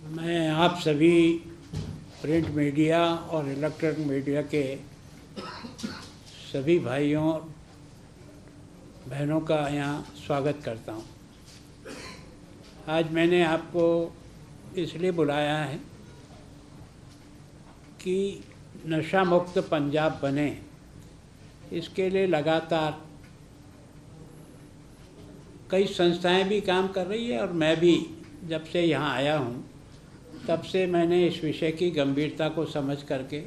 मैं आप सभी प्रिंट मीडिया और इलेक्ट्रॉनिक मीडिया के सभी भाइयों बहनों का यहाँ स्वागत करता हूँ। आज मैंने आपको इसलिए बुलाया है कि नशा मुक्त पंजाब बने, इसके लिए लगातार कई संस्थाएं भी काम कर रही है और मैं भी जब से यहाँ आया हूँ तब से मैंने इस विषय की गंभीरता को समझ करके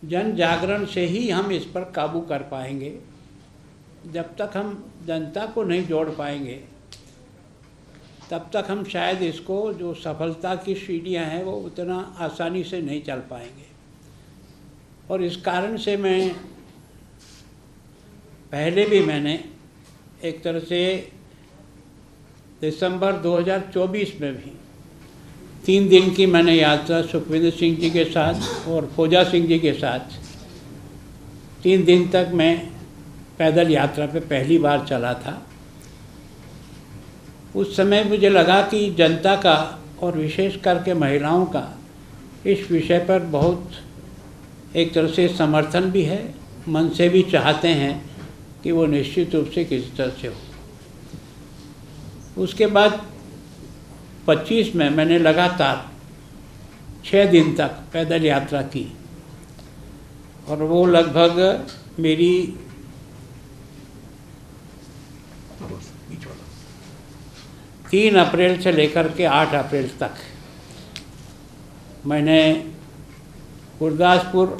जन जागरण से ही हम इस पर काबू कर पाएंगे। जब तक हम जनता को नहीं जोड़ पाएंगे तब तक हम शायद इसको जो सफलता की सीढ़ियाँ हैं वो उतना आसानी से नहीं चल पाएंगे। और इस कारण से मैं पहले भी मैंने एक तरह से दिसंबर 2024 में भी 3 दिन की मैंने यात्रा सुखविंदर सिंह जी के साथ और फौजा सिंह जी के साथ 3 दिन तक मैं पैदल यात्रा पे पहली बार चला था। उस समय मुझे लगा कि जनता का और विशेष करके महिलाओं का इस विषय पर बहुत एक तरह से समर्थन भी है, मन से भी चाहते हैं कि वो निश्चित रूप से किसी तरह से हो। उसके बाद 25 में मैंने लगातार 6 दिन तक पैदल यात्रा की और वो लगभग मेरी 3 अप्रैल से लेकर के 8 अप्रैल तक मैंने गुरदासपुर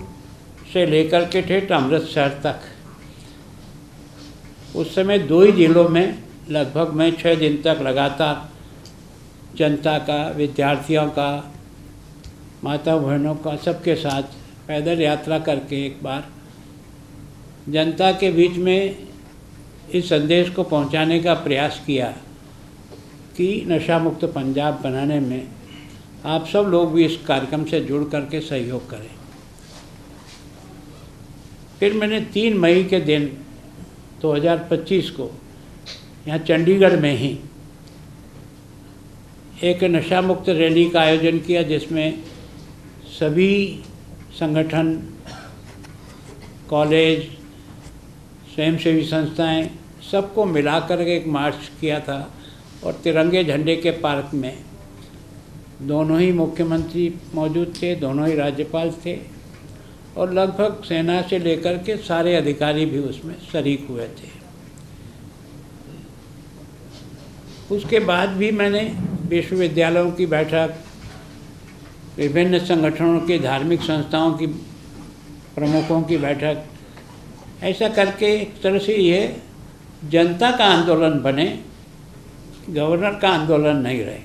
से लेकर के ठेठ अमृतसर तक, उस समय 2 ही जिलों में लगभग मैं 6 दिन तक लगातार जनता का, विद्यार्थियों का, माता बहनों का, सबके साथ पैदल यात्रा करके एक बार जनता के बीच में इस संदेश को पहुंचाने का प्रयास किया कि नशा मुक्त पंजाब बनाने में आप सब लोग भी इस कार्यक्रम से जुड़ करके सहयोग करें। फिर मैंने 3 मई के दिन 2025 को यहाँ चंडीगढ़ में ही एक नशा मुक्त रैली का आयोजन किया, जिसमें सभी संगठन, कॉलेज, स्वयंसेवी संस्थाएं सबको मिलाकर एक मार्च किया था और तिरंगे झंडे के पार्क में दोनों ही मुख्यमंत्री मौजूद थे, दोनों ही राज्यपाल थे और लगभग सेना से लेकर के सारे अधिकारी भी उसमें शरीक हुए थे। उसके बाद भी मैंने विश्वविद्यालयों की बैठक, विभिन्न संगठनों की, धार्मिक संस्थाओं की प्रमुखों की बैठक, ऐसा करके एक तरह से ये जनता का आंदोलन बने, गवर्नर का आंदोलन नहीं रहे।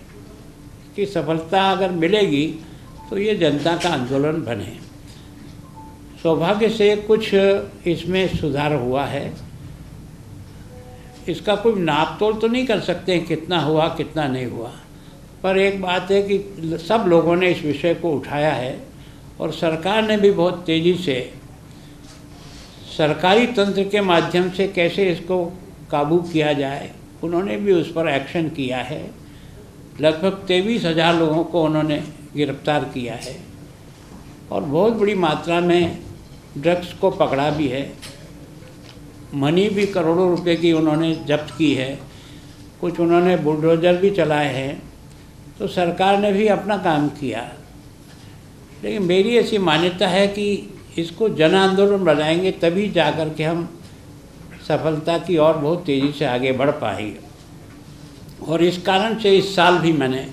कि सफलता अगर मिलेगी तो ये जनता का आंदोलन बने। सौभाग्य से कुछ इसमें सुधार हुआ है। इसका कोई नाप तोल तो नहीं कर सकते हैं कितना हुआ कितना नहीं हुआ, पर एक बात है कि सब लोगों ने इस विषय को उठाया है और सरकार ने भी बहुत तेज़ी से सरकारी तंत्र के माध्यम से कैसे इसको काबू किया जाए, उन्होंने भी उस पर एक्शन किया है। लगभग 23,000 लोगों को उन्होंने गिरफ्तार किया है और बहुत बड़ी मात्रा में ड्रग्स को पकड़ा भी है। मनी भी करोड़ों रुपए की उन्होंने जब्त की है, कुछ उन्होंने बुलडोजर भी चलाए हैं। तो सरकार ने भी अपना काम किया, लेकिन मेरी ऐसी मान्यता है कि इसको जन आंदोलन बनाएंगे तभी जाकर के हम सफलता की और बहुत तेज़ी से आगे बढ़ पाएंगे। और इस कारण से इस साल भी मैंने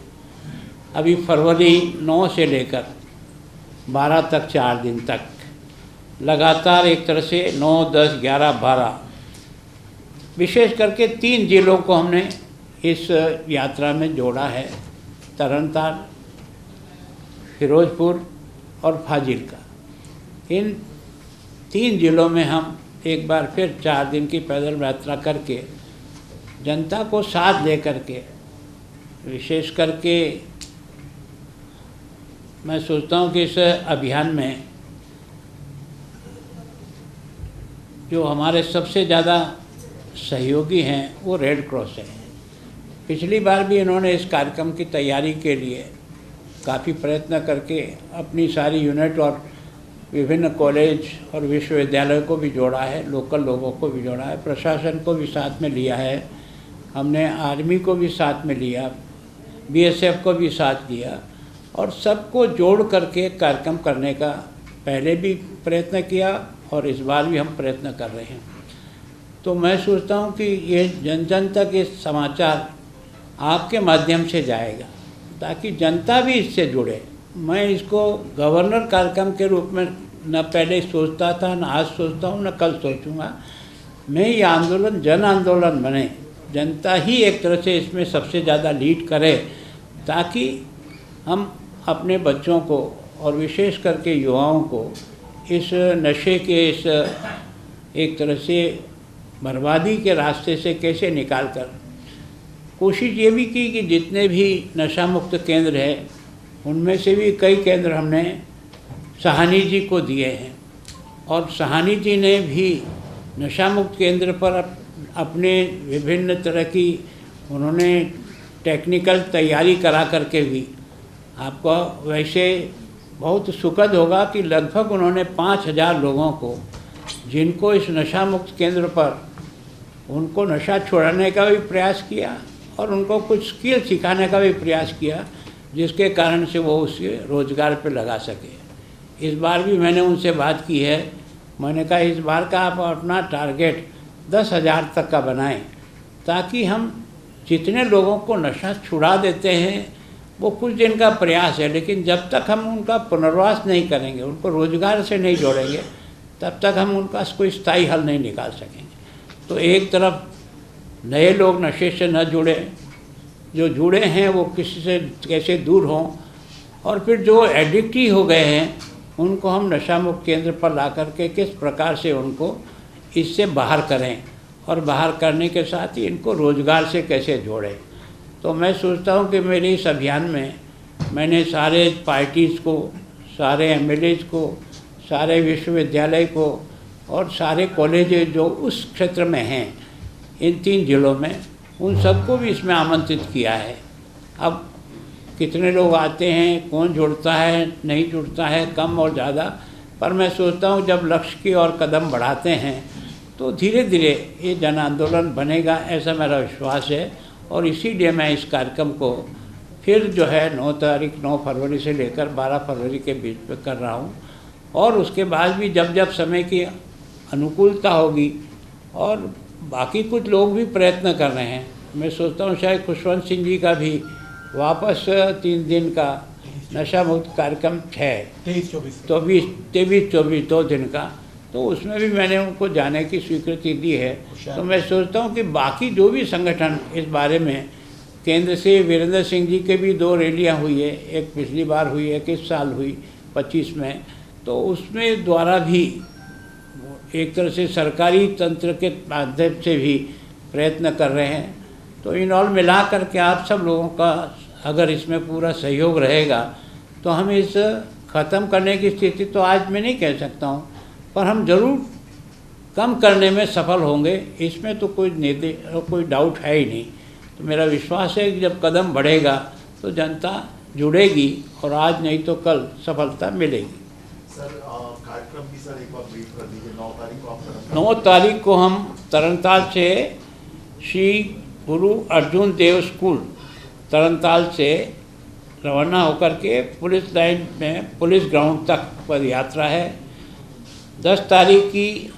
अभी फरवरी 9 से लेकर 12 तक 4 दिन तक लगातार एक तरह से 9, 10, 11, 12 विशेष करके 3 जिलों को हमने इस यात्रा में जोड़ा है, तरनतार, फिरोजपुर और फाजिल्का। इन 3 जिलों में हम एक बार फिर 4 दिन की पैदल यात्रा करके जनता को साथ लेकर के, विशेष करके मैं सोचता हूँ कि इस अभियान में जो हमारे सबसे ज़्यादा सहयोगी हैं वो रेड क्रॉस है। पिछली बार भी इन्होंने इस कार्यक्रम की तैयारी के लिए काफ़ी प्रयत्न करके अपनी सारी यूनिट और विभिन्न कॉलेज और विश्वविद्यालयों को भी जोड़ा है, लोकल लोगों को भी जोड़ा है, प्रशासन को भी साथ में लिया है, हमने आर्मी को भी साथ में लिया, बीएसएफ को भी साथ लिया और सबको जोड़ करके कार्यक्रम करने का पहले भी प्रयत्न किया और इस बार भी हम प्रयत्न कर रहे हैं। तो मैं सोचता हूँ कि ये जन जन तक ये समाचार आपके माध्यम से जाएगा ताकि जनता भी इससे जुड़े। मैं इसको गवर्नर कार्यक्रम के रूप में न पहले सोचता था, न आज सोचता हूँ, न कल सोचूंगा। मैं ये आंदोलन जन आंदोलन बने, जनता ही एक तरह से इसमें सबसे ज़्यादा लीड करे ताकि हम अपने बच्चों को और विशेष करके युवाओं को इस नशे के इस एक तरह से बर्बादी के रास्ते से कैसे निकाल कर कोशिश ये भी की कि जितने भी नशा मुक्त केंद्र हैं उनमें से भी कई केंद्र हमने साहनी जी को दिए हैं और साहनी जी ने भी नशा मुक्त केंद्र पर अपने विभिन्न तरह की उन्होंने टेक्निकल तैयारी करा करके भी आपको वैसे बहुत सुखद होगा कि लगभग उन्होंने 5000 लोगों को जिनको इस नशा मुक्त केंद्र पर उनको नशा छुड़ाने का भी प्रयास किया और उनको कुछ स्किल सिखाने का भी प्रयास किया जिसके कारण से वो उसे रोज़गार पे लगा सके। इस बार भी मैंने उनसे बात की है, मैंने कहा इस बार का आप अपना टारगेट 10,000 तक का बनाएं ताकि हम जितने लोगों को नशा छुड़ा देते हैं वो कुछ दिन का प्रयास है, लेकिन जब तक हम उनका पुनर्वास नहीं करेंगे, उनको रोज़गार से नहीं जोड़ेंगे, तब तक हम उनका कोई स्थायी हल नहीं निकाल सकेंगे। तो एक तरफ नए लोग नशे से न जुड़े, जो जुड़े हैं वो किसी से कैसे दूर हों, और फिर जो एडिक्ट ही हो गए हैं उनको हम नशा मुक्त केंद्र पर ला करके किस प्रकार से उनको इससे बाहर करें और बाहर करने के साथ ही इनको रोज़गार से कैसे जोड़ें। तो मैं सोचता हूँ कि मेरे इस अभियान में मैंने सारे पार्टीज़ को, सारे एमएलएज़ को, सारे विश्वविद्यालय को और सारे कॉलेज जो उस क्षेत्र में हैं इन 3 जिलों में, उन सबको भी इसमें आमंत्रित किया है। अब कितने लोग आते हैं, कौन जुड़ता है, नहीं जुड़ता है, कम और ज़्यादा, पर मैं सोचता हूँ जब लक्ष्य की ओर कदम बढ़ाते हैं तो धीरे धीरे ये जन आंदोलन बनेगा, ऐसा मेरा विश्वास है। और इसीलिए मैं इस कार्यक्रम को फिर जो है 9 फरवरी से लेकर 12 फरवरी के बीच में कर रहा हूँ और उसके बाद भी जब जब समय की अनुकूलता होगी और बाकी कुछ लोग भी प्रयत्न कर रहे हैं। मैं सोचता हूँ शायद खुशवंत सिंह जी का भी वापस 3 दिन का नशा मुक्त कार्यक्रम है, 23-24 2 दिन का, तो उसमें भी मैंने उनको जाने की स्वीकृति दी है। तो मैं सोचता हूँ कि बाकी जो भी संगठन इस बारे में, केंद्र से वीरेंद्र सिंह जी के भी 2 रैलियाँ हुई है, एक पिछली बार हुई, एक इस साल हुई 25 में, तो उसमें द्वारा भी एक तरह से सरकारी तंत्र के माध्यम से भी प्रयत्न कर रहे हैं। तो इन ऑल मिला करके आप सब लोगों का अगर इसमें पूरा सहयोग रहेगा तो हम इस ख़त्म करने की स्थिति तो आज मैं नहीं कह सकता हूँ, पर हम ज़रूर कम करने में सफल होंगे, इसमें तो कोई डाउट है ही नहीं। तो मेरा विश्वास है कि जब कदम बढ़ेगा तो जनता जुड़ेगी और आज नहीं तो कल सफलता मिलेगी। सर कार्यक्रम की सर एक बार ब्रीफ कर दीजिए। 9 तारीख को आप 9 तारीख को हम तरनताल से श्री गुरु अर्जुन देव स्कूल तरनताल से रवाना होकर के पुलिस लाइन में पुलिस ग्राउंड तक पद यात्रा है। 10 तारीख की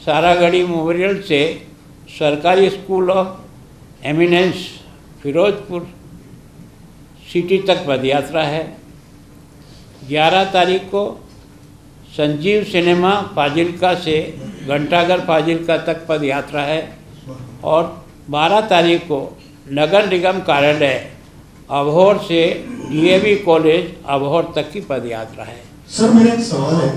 सारागढ़ी मेमोरियल से सरकारी school of eminence Firozpur city तक पद यात्रा है। 11 तारीख को संजीव सिनेमा फाजिल्का से घंटाघर फाजिल्का तक पद यात्रा है और 12 तारीख को नगर निगम कार्यालय अबोहर से डीएवी कॉलेज अबोहर तक की पद यात्रा है। सर मेरा एक सवाल है।